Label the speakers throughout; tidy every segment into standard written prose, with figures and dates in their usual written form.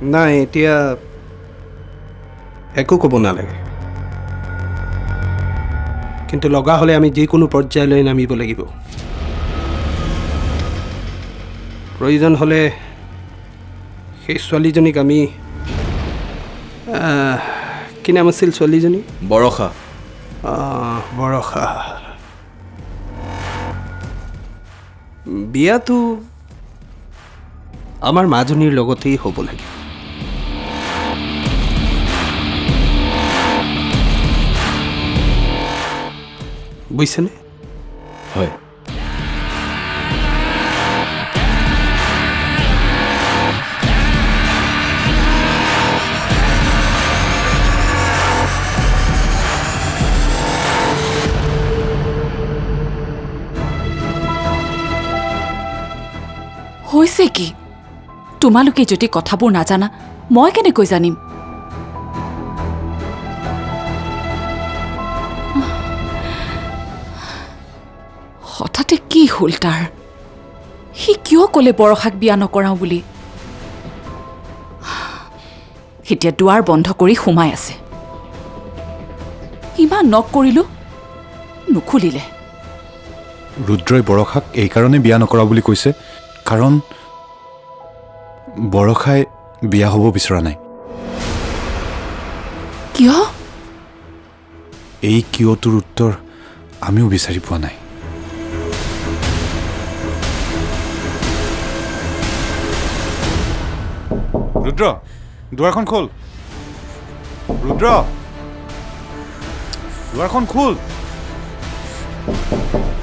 Speaker 1: নাই এতিয়া একো ক'ব নালাগে, কিন্তু লগা হ'লে আমি যিকোনো পৰ্যায়লৈ নামিব লাগিব। প্ৰয়োজন হ'লে সেই ছোৱালীজনীক আমি কি নাম আছিল ছোৱালীজনী?
Speaker 2: বৰষা।
Speaker 1: বৰষা। বিয়াটো আমাৰ মাজনীৰ লগতেই হ'ব লাগে। বুজিছেনে?
Speaker 2: হয়।
Speaker 3: হৈছে কি? তোমালোকে যদি কথাবোৰ নাজানা মই কেনেকৈ জানিম? হঠাতে কি হ'ল তাৰ? সি কিয় ক'লে বৰষাক বিয়া নকৰাওঁ বুলি? এতিয়া দুৱাৰ বন্ধ কৰি সোমাই আছে। ইমান নক কৰিলো নুখুলিলে।
Speaker 4: ৰুদ্ৰই বৰষাক এইকাৰণে বিয়া নকৰা বুলি কৈছে কাৰণ বৰষাই বিয়া হ'ব বিচৰা নাই।
Speaker 3: কিয়?
Speaker 4: এই কিয়টোৰ উত্তৰ আমিও বিচাৰি পোৱা নাই। ৰুদ্ৰ, দুৱাৰখন খোল। ৰুদ্ৰ, দুৱাৰখন খোল।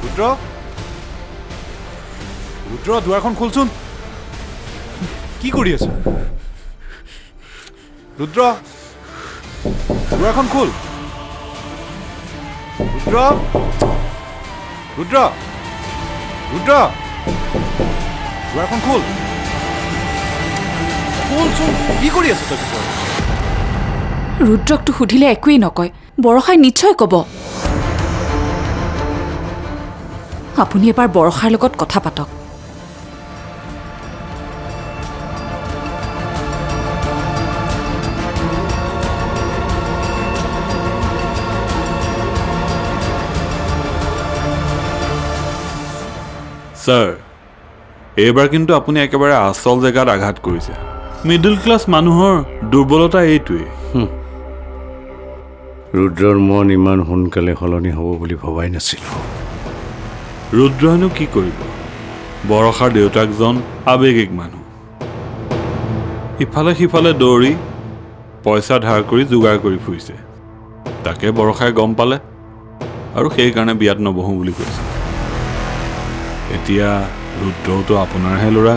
Speaker 4: ৰুদ্ৰ, ৰুদ্ৰ, দুৱাৰখন খোলচোন। কি কৰি আছ? ৰুদ্ৰ, দুৱাৰখন খোল। ৰুদ্ৰ, ৰুদ্ৰ, ৰুদ্ৰ, দুৱাৰখন খোল। খোলচোন, কি কৰি আছ তই?
Speaker 3: ৰুদ্ৰকটো সুধিলে একোৱেই নকয়। বৰষাই নিশ্চয় ক'ব। আপুনি এবাৰ বৰষাৰ লগত কথা পাতক।
Speaker 5: ছাৰ, এইবাৰ কিন্তু আপুনি একেবাৰে আচল জেগাত আঘাত কৰিছে। মিডল ক্লাছ মানুহৰ দুৰ্বলতা এইটোৱেই।
Speaker 6: ৰুদ্ৰৰ মন ইমান সোনকালে সলনি হ'ব বুলি ভবাই নাছিলোঁ।
Speaker 5: ৰুদ্ৰহেনো কি কৰিব? বৰষাৰ দেউতাকজন আৱেগিক মানুহ। ইফালে সিফালে দৌৰি পইচা ধাৰ কৰি যোগাৰ কৰি ফুৰিছে। তাকে বৰষাই গম পালে আৰু সেইকাৰণে বিয়াত নবহোঁ বুলি কৈছে। এতিয়া ৰুদ্ৰওতো আপোনাৰহে ল'ৰা।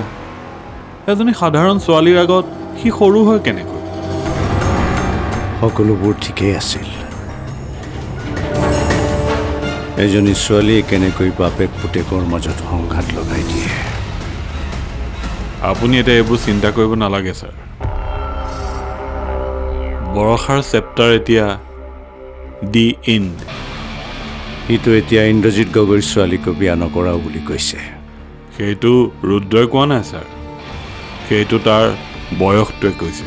Speaker 5: এজনী সাধাৰণ ছোৱালীৰ আগত সি সৰু হয় কেনেকৈ?
Speaker 6: সকলোবোৰ ঠিকেই আছিল। এজনী ছোৱালীয়ে কেনেকৈ বাপেক পুতেকৰ মাজত সংঘাত লগাই দিয়ে।
Speaker 5: আপুনি এতিয়া এইবোৰ চিন্তা কৰিব নালাগে ছাৰ। বৰষাৰ চেপ্টাৰ এতিয়া দি এণ্ড।
Speaker 6: সিটো এতিয়া ইন্দ্ৰজিৎ গগৈৰ ছোৱালীক বিয়া নকৰাও বুলি কৈছে।
Speaker 5: সেইটো ৰুদ্ৰই কোৱা নাই ছাৰ, সেইটো তাৰ বয়সটোৱে কৈছে।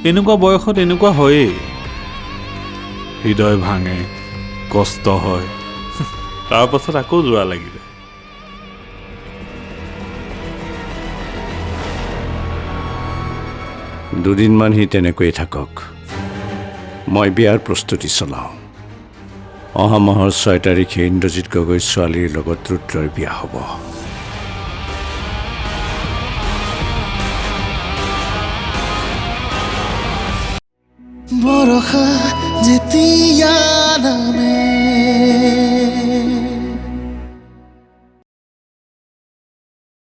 Speaker 5: এনেকুৱা বয়সত এনেকুৱা হয়েই। হৃদয় ভাঙে, কষ্ট হয়, তাৰ পাছত আকৌ যোৰা লাগিলে।
Speaker 6: দুদিনমান সি তেনেকৈয়ে থাকক। মই বিয়াৰ প্ৰস্তুতি চলাওঁ। অহা মাহৰ 6 তাৰিখে ইন্দ্ৰজিৎ গগৈৰ ছোৱালীৰ লগত ৰুদ্ৰৰ বিয়া হ'ব।
Speaker 7: বৰষা যেতিয়া